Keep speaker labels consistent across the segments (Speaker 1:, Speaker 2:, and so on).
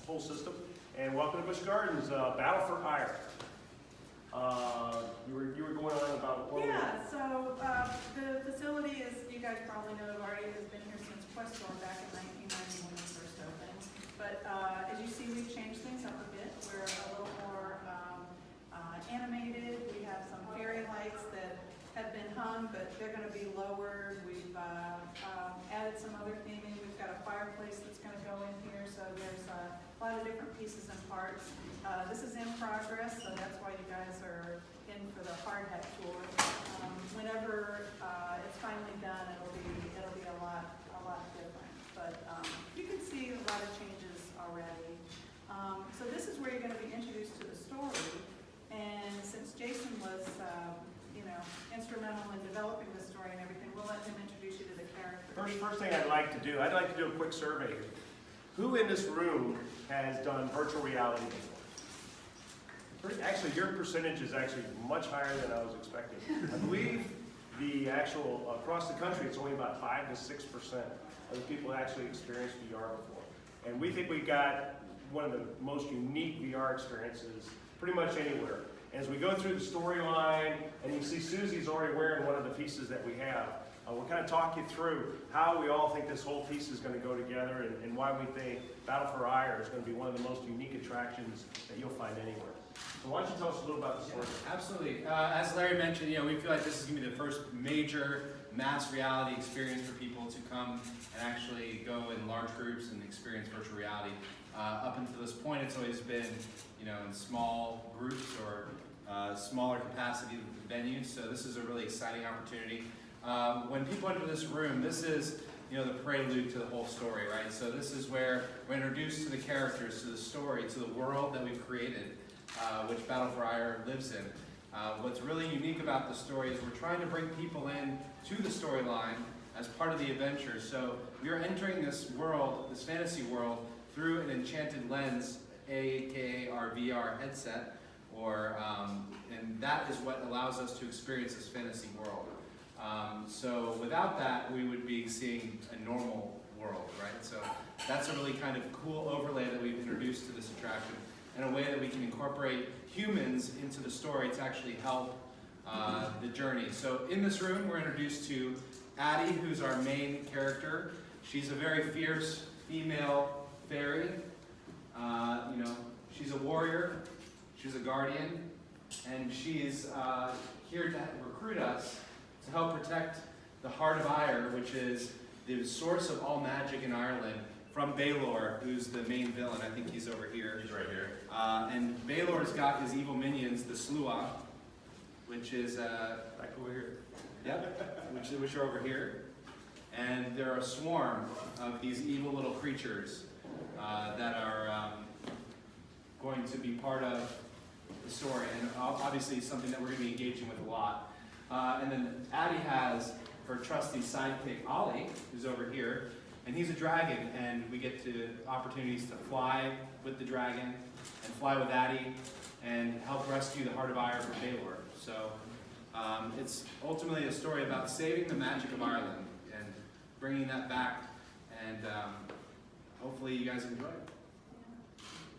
Speaker 1: whole system. And welcome to Busch Gardens, Battle for Eire. You were going on about one.
Speaker 2: Yeah, so the facility, as you guys probably know, already has been here since Questor back in 1990 when we first opened. But as you see, we've changed things up a bit. We're a little more animated. We have some fairy lights that have been hung, but they're going to be lowered. We've added some other theming. We've got a fireplace that's going to go in here, so there's a lot of different pieces and parts. This is in progress, so that's why you guys are in for the hard hat tour. Whenever it's finally done, it'll be a lot different. But you can see a lot of changes already. So this is where you're going to be introduced to the story. And since Jason was, instrumental in developing the story and everything, we'll let him introduce you to the characters.
Speaker 1: First thing I'd like to do a quick survey here. Who in this room has done virtual reality before? Actually, your percentage is actually much higher than I was expecting. I believe the actual, across the country, it's only about 5 to 6% of the people that actually experienced VR before. And we think we got one of the most unique VR experiences pretty much anywhere. As we go through the storyline, and you can see Susie's already wearing one of the pieces that we have, we'll kind of talk you through how we all think this whole piece is going to go together and why we think Battle for Eire is going to be one of the most unique attractions that you'll find anywhere. So why don't you tell us a little about the story?
Speaker 3: Yeah, absolutely. As Larry mentioned, we feel like this is going to be the first major mass reality experience for people to come and actually go in large groups and experience virtual reality. Up until this point, it's always been, in small groups or smaller capacity venues. So this is a really exciting opportunity. When people enter this room, this is, the prelude to the whole story, right? So this is where we're introduced to the characters, to the story, to the world that we've created, which Battle for Eire lives in. What's really unique about the story is we're trying to bring people in to the storyline as part of the adventure. So we are entering this world, this fantasy world, through an enchanted lens, aka our VR headset, and that is what allows us to experience this fantasy world. So without that, we would be seeing a normal world, right? So that's a really kind of cool overlay that we've introduced to this attraction, and a way that we can incorporate humans into the story to actually help the journey. So in this room, we're introduced to Addie, who's our main character. She's a very fierce female fairy. She's a warrior, she's a guardian, and she's here to recruit us to help protect the Heart of Eire, which is the source of all magic in Ireland, from Baelor, who's the main villain. I think he's over here.
Speaker 1: He's right here.
Speaker 3: And Baelor's got his evil minions, the Slua, which is
Speaker 1: Back over here.
Speaker 3: yep, which are over here. And they're a swarm of these evil little creatures that are going to be part of the story, and obviously something that we're going to be engaging with a lot. And then Addie has her trusty sidekick, Ollie, who's over here, and he's a dragon, and we get to opportunities to fly with the dragon, and fly with Addie, and help rescue the Heart of Eire from Baelor. So it's ultimately a story about saving the magic of Ireland, and bringing that back, and hopefully you guys enjoy it.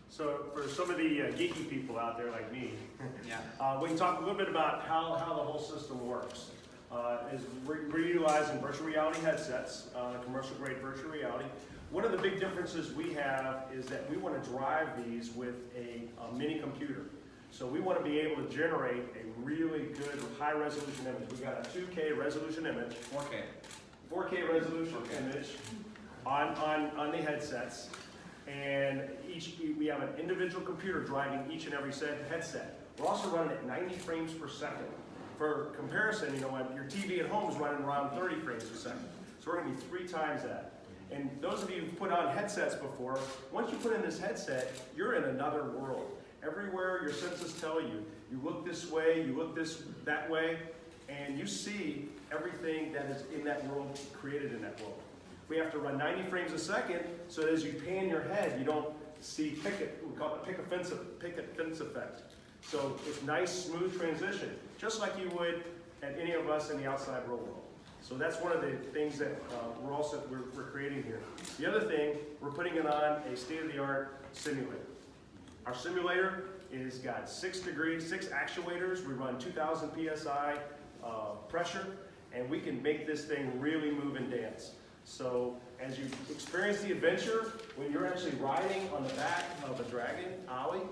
Speaker 1: So for some of the geeky people out there like me,
Speaker 3: Yeah.
Speaker 1: we can talk a little bit about how the whole system works. We're utilizing virtual reality headsets, commercial grade virtual reality. One of the big differences we have is that we want to drive these with a mini computer. So we want to be able to generate a really good high resolution image. We've got a 2K resolution image, 4K resolution image on the headsets. And we have an individual computer driving each and every headset. We're also running at 90 frames per second. For comparison, your TV at home is running around 30 frames per second. So we're going to be 3 times that. And those of you who've put on headsets before, once you put in this headset, you're in another world. Everywhere your senses tell you, you look this way, you look that way, and you see everything that is in that world, created in that world. We have to run 90 frames a second, so that as you pan your head, you don't see we call it picket fence effect. So it's nice, smooth transition, just like you would at any of us in the outside real world. So that's one of the things that we're creating here. The other thing, we're putting it on a state-of-the-art simulator. Our simulator is got 6 actuators. We run 2,000 PSI pressure, and we can make this thing really move and dance. So as you experience the adventure, when you're actually riding on the back of a dragon ollie,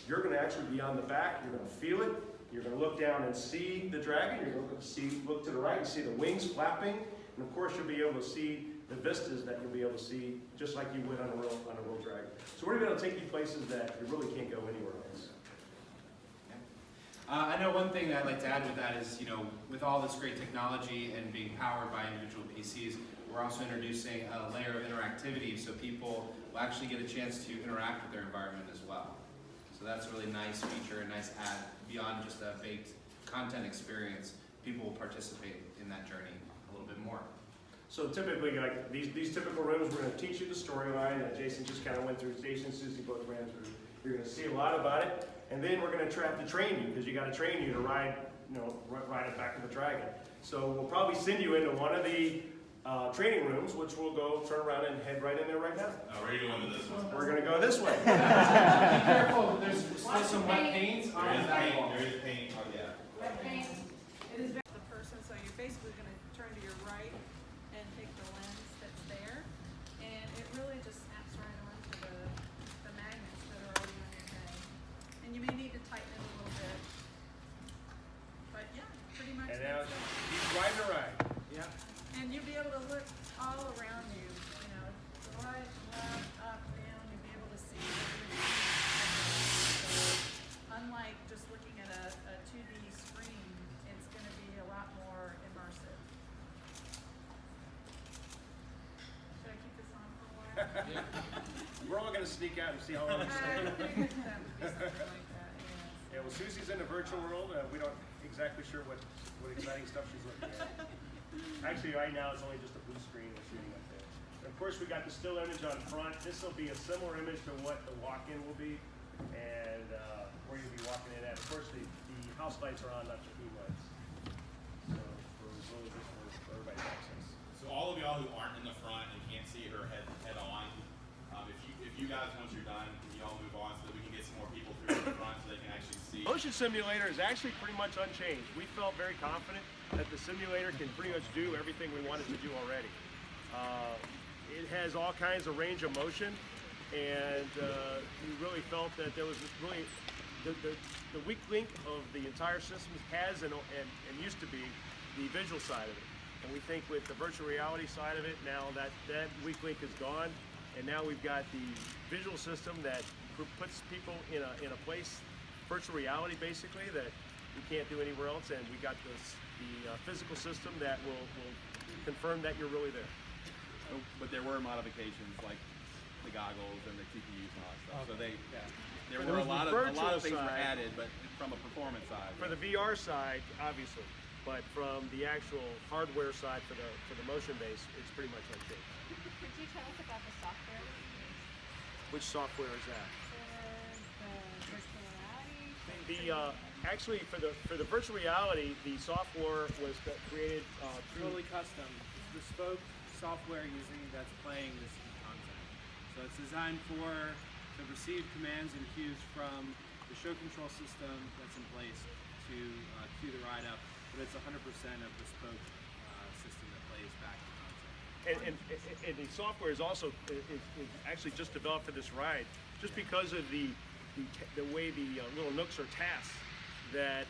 Speaker 1: you're going to actually be on the back. You're going to feel it. You're going to look down and see the dragon. You're going to look to the right and see the wings flapping, and of course you'll be able to see the vistas that you'll be able to see just like you would on a real dragon. So we're going to take you places that you really can't go anywhere else.
Speaker 3: I know one thing that I'd like to add with that is, with all this great technology and being powered by individual PCs, we're also introducing a layer of interactivity so people will actually get a chance to interact with their environment as well. So that's a really nice feature, a nice add beyond just a baked content experience. People will participate in that journey a little bit more.
Speaker 1: So typically, like these typical rooms, we're going to teach you the storyline that Jason just kind of went through. Jason and Susie both ran through. You're going to see a lot about it, and then we're going to try to train you because you got to train you to ride it back to the dragon. So we'll probably send you into one of the training rooms, which we'll go turn around and head right in there right now.
Speaker 4: Where are you going to this one?
Speaker 1: We're going to go this way.
Speaker 3: Be careful, there's still some wet paint on
Speaker 4: There is
Speaker 3: that
Speaker 4: paint.
Speaker 3: wall.
Speaker 4: There is paint. Oh yeah.
Speaker 2: Wet paint, it is the person, so you're basically going to turn to your right and take the lens that's there, and it really just snaps right onto the magnets that are already on your head. And you may need to tighten it a little bit, but yeah, pretty much
Speaker 1: And now
Speaker 2: that's it.
Speaker 1: keep riding the ride.
Speaker 3: Yeah.
Speaker 2: And you'll be able to look all around you, right, left, up, down, you'll be able to see everything. So, unlike just looking at a 2D screen, it's going to be a lot more immersive. Should I keep this on for a while?
Speaker 1: We're all going to sneak out and see how long it's
Speaker 2: I
Speaker 1: taking.
Speaker 2: figured that would be something like that, yes.
Speaker 1: Yeah, well, Susie's in the virtual world. We don't exactly sure what exciting stuff she's looking at. Actually, right now it's only just a blue screen we're shooting up there. And of course, we got the still image on front. This will be a similar image to what the walk-in will be, and where you'll be walking in at. Of course, the house lights are on, not the beam lights. So really just for everybody's access.
Speaker 4: So all of y'all who aren't in the front and can't see her head on, if you guys once you're done, can you all move on so that we can get some more people through the front so they can actually see?
Speaker 1: Motion simulator is actually pretty much unchanged. We felt very confident that the simulator can pretty much do everything we wanted to do already. It has all kinds of range of motion, and we really felt that there was really the weak link of the entire system has and used to be the visual side of it. And we think with the virtual reality side of it, now that weak link is gone, and now we've got the visual system that puts people in a place, virtual reality basically, that we can't do anywhere else, and we got the physical system that will confirm that you're really there.
Speaker 5: Oh, but there were modifications like the goggles and the TPUs and all that stuff. So there
Speaker 1: For
Speaker 5: were
Speaker 1: the
Speaker 5: a lot of
Speaker 1: virtual
Speaker 5: things were
Speaker 1: side-
Speaker 5: added, but from a performance side.
Speaker 1: For the VR side, obviously, but from the actual hardware side for the motion base, it's pretty much unchanged.
Speaker 6: Could you tell us about the software
Speaker 1: Which software is that?
Speaker 6: for the virtual reality?
Speaker 1: Actually for the virtual reality, the software was created through.
Speaker 7: Totally custom. It's bespoke software using that's playing this content. So it's designed to receive commands and cues from the show control system that's in place to cue the ride up, but it's 100% a bespoke system that plays back the content.
Speaker 1: And the software is also is actually just developed for this ride, just because of the way the little nooks are tasked, that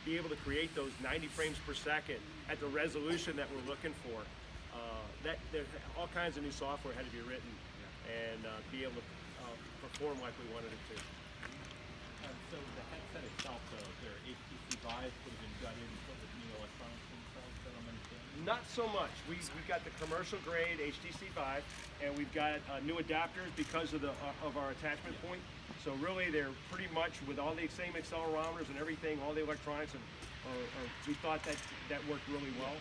Speaker 1: be able to create those 90 frames per second at the resolution that we're looking for. That there all kinds of new software had to be written and be able to perform like we wanted it to.
Speaker 8: So the headset itself, though, their HTC Vive would have been gutted and put with new electronics themselves, that I'm understanding?
Speaker 1: Not so much. We got the commercial grade HTC Vive, and we've got new adapters because of our attachment point. So really, they're pretty much with all the same accelerometers and everything, all the electronics, and we thought that worked really well,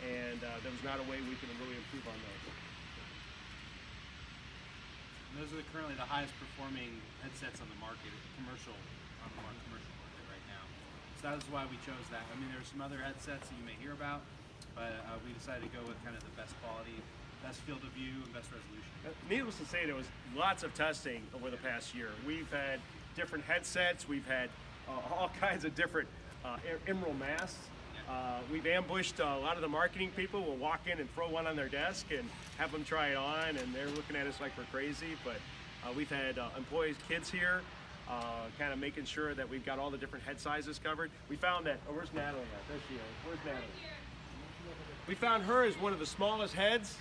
Speaker 1: and there was not a way we could really improve on those.
Speaker 7: And those are currently the highest performing headsets on the market, commercial market right now. So that is why we chose that. I mean, there are some other headsets that you may hear about, but we decided to go with kind of the best quality, best field of view, and best resolution.
Speaker 1: Needless to say, there was lots of testing over the past year. We've had different headsets, we've had all kinds of different emerald masks. We've ambushed a lot of the marketing people. We'll walk in and throw one on their desk and have them try it on, and they're looking at us like we're crazy. But we've had employees, kids here, kind of making sure that we've got all the different head sizes covered. We found that, oh, where's Natalie at? There she is. Where's Natalie? We found her as one of the smallest heads.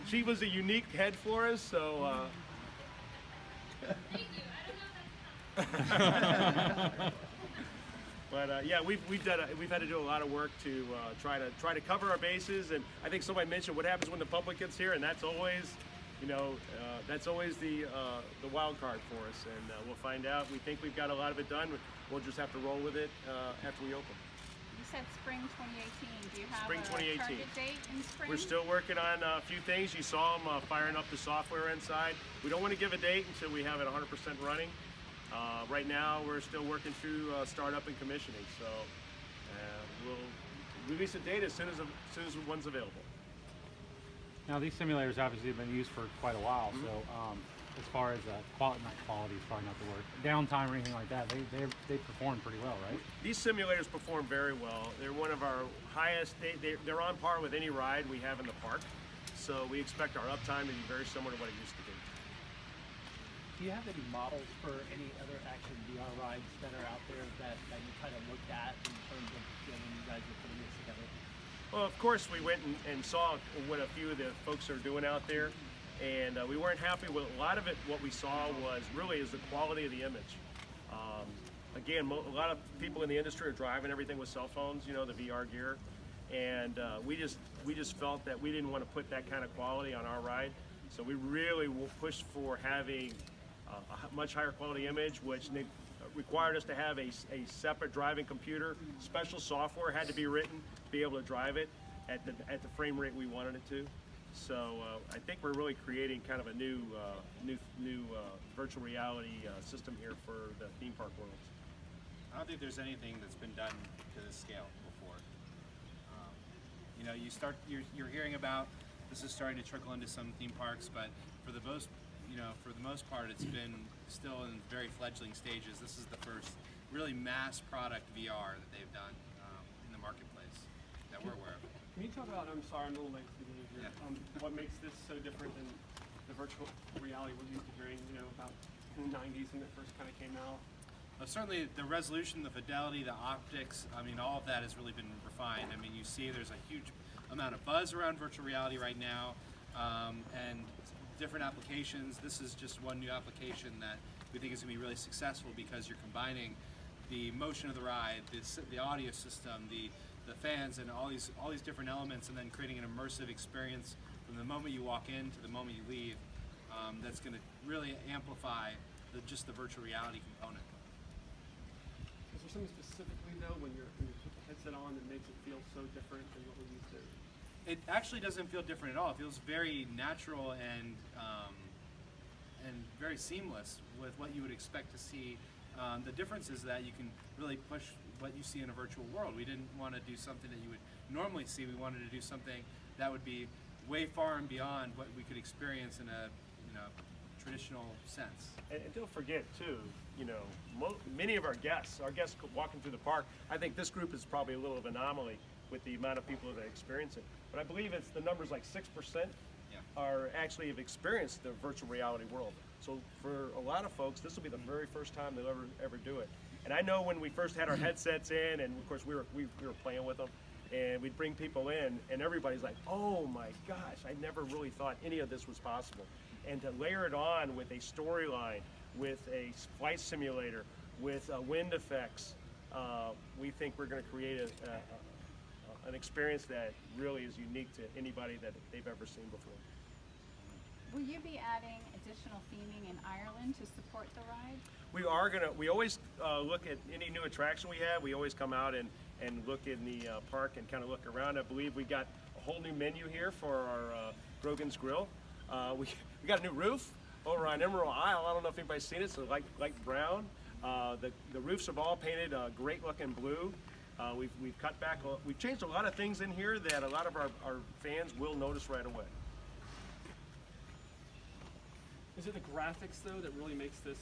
Speaker 1: She was a unique head for us, so.
Speaker 6: Thank you. I don't know if that's
Speaker 1: But yeah, we've had to do a lot of work to try to cover our bases, and I think somebody mentioned what happens when the public gets here, and that's always, that's always the wild card for us, and we'll find out. We think we've got a lot of it done. We'll just have to roll with it after we open.
Speaker 6: You said spring 2018. Do you have
Speaker 1: Spring
Speaker 6: a
Speaker 1: 2018.
Speaker 6: target date in spring?
Speaker 1: We're still working on a few things. You saw them firing up the software inside. We don't want to give a date until we have it 100% running. Right now, we're still working through startup and commissioning, so we'll release a date as soon as one's available.
Speaker 9: Now, these simulators obviously have been used for quite a while, so as far as quality, not quality is probably not the word, downtime or anything like that, they perform pretty well, right?
Speaker 1: These simulators perform very well. They're one of our highest, they're on par with any ride we have in the park, so we expect our uptime to be very similar to what it used to be.
Speaker 8: Do you have any models for any other action VR rides that are out there that you kind of looked at in terms of when you guys were putting this together?
Speaker 1: Well, of course, we went and saw what a few of the folks are doing out there, and we weren't happy with a lot of it. What we saw was really is the quality of the image. Again, a lot of people in the industry are driving everything with cell phones, the VR gear, and we just felt that we didn't want to put that kind of quality on our ride, so we really pushed for having a much higher quality image, which required us to have a separate driving computer. Special software had to be written to be able to drive it at the frame rate we wanted it to. So I think we're really creating kind of a new virtual reality system here for the theme park world.
Speaker 3: I don't think there's anything that's been done to this scale before. You're hearing about this is starting to trickle into some theme parks, but for the most part, it's been still in very fledgling stages. This is the first really mass product VR that they've done in the marketplace that we're aware of.
Speaker 10: Can you talk about, I'm sorry, I'm a little late to the game here, what makes this so different than the virtual reality we're used to hearing, about in the 90s when it first kind of came out?
Speaker 3: Certainly the resolution, the fidelity, the optics, all of that has really been refined. You see there's a huge amount of buzz around virtual reality right now, and different applications. This is just one new application that we think is going to be really successful because you're combining the motion of the ride, the audio system, the fans, and all these different elements, and then creating an immersive experience from the moment you walk in to the moment you leave. That's going to really amplify just the virtual reality component.
Speaker 10: Is there something specifically though when you put the headset on that makes it feel so different than what we're used to?
Speaker 3: It actually doesn't feel different at all. It feels very natural and very seamless with what you would expect to see. The difference is that you can really push what you see in a virtual world. We didn't want to do something that you would normally see. We wanted to do something that would be way far and beyond what we could experience in a traditional sense.
Speaker 1: And don't forget too, many of our guests walking through the park, I think this group is probably a little of an anomaly with the amount of people that experience it. But I believe it's the numbers like 6% are actually have experienced the virtual reality world. So for a lot of folks, this will be the very first time they'll ever do it. And I know when we first had our headsets in, and of course we were playing with them, and we'd bring people in, and everybody's like, "Oh my gosh, I never really thought any of this was possible." And to layer it on with a storyline, with a flight simulator, with wind effects, we think we're going to create an experience that really is unique to anybody that they've ever seen before.
Speaker 6: Will you be adding additional theming in Ireland to support the ride?
Speaker 1: We always look at any new attraction we have. We always come out and look in the park and kind of look around. I believe we got a whole new menu here for our Grogan's Grill. We got a new roof over on Emerald Isle. I don't know if anybody's seen it. So light brown. The roofs are all painted great looking blue. We've cut back, we've changed a lot of things in here that a lot of our fans will notice right away.
Speaker 10: Is it the graphics though that really makes this?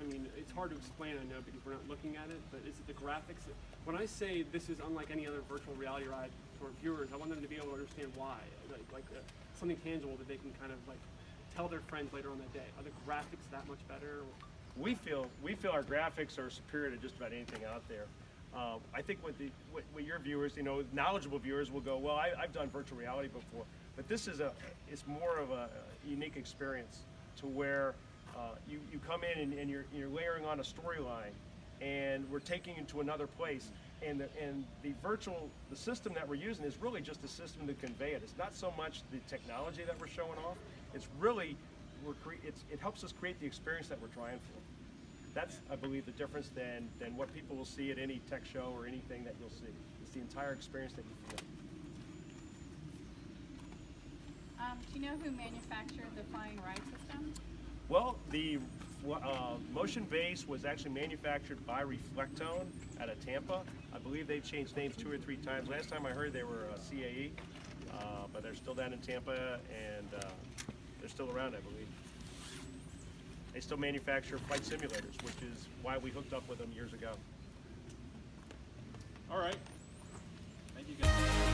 Speaker 10: I mean, it's hard to explain, I know, because we're not looking at it. But is it the graphics? When I say this is unlike any other virtual reality ride to our viewers, I want them to be able to understand why, something tangible that they can kind of like tell their friends later on that day. Are the graphics that much better?
Speaker 1: We feel our graphics are superior to just about anything out there. I think with your viewers, knowledgeable viewers will go, well, I've done virtual reality before, but this is it's more of a unique experience to where you come in and you're layering on a storyline, and we're taking you to another place. And the system that we're using is really just a system to convey it. It's not so much the technology that we're showing off. It's really it helps us create the experience that we're trying for. That's, I believe, the difference than what people will see at any tech show or anything that you'll see. It's the entire experience that you feel.
Speaker 6: Do you know who manufactured the flying ride system?
Speaker 1: Well, the motion base was actually manufactured by Reflectone out of Tampa. I believe they've changed names 2 or 3 times. Last time I heard they were CAE, but they're still down in Tampa, and they're still around, I believe. They still manufacture flight simulators, which is why we hooked up with them years ago.
Speaker 5: All right. Thank you guys.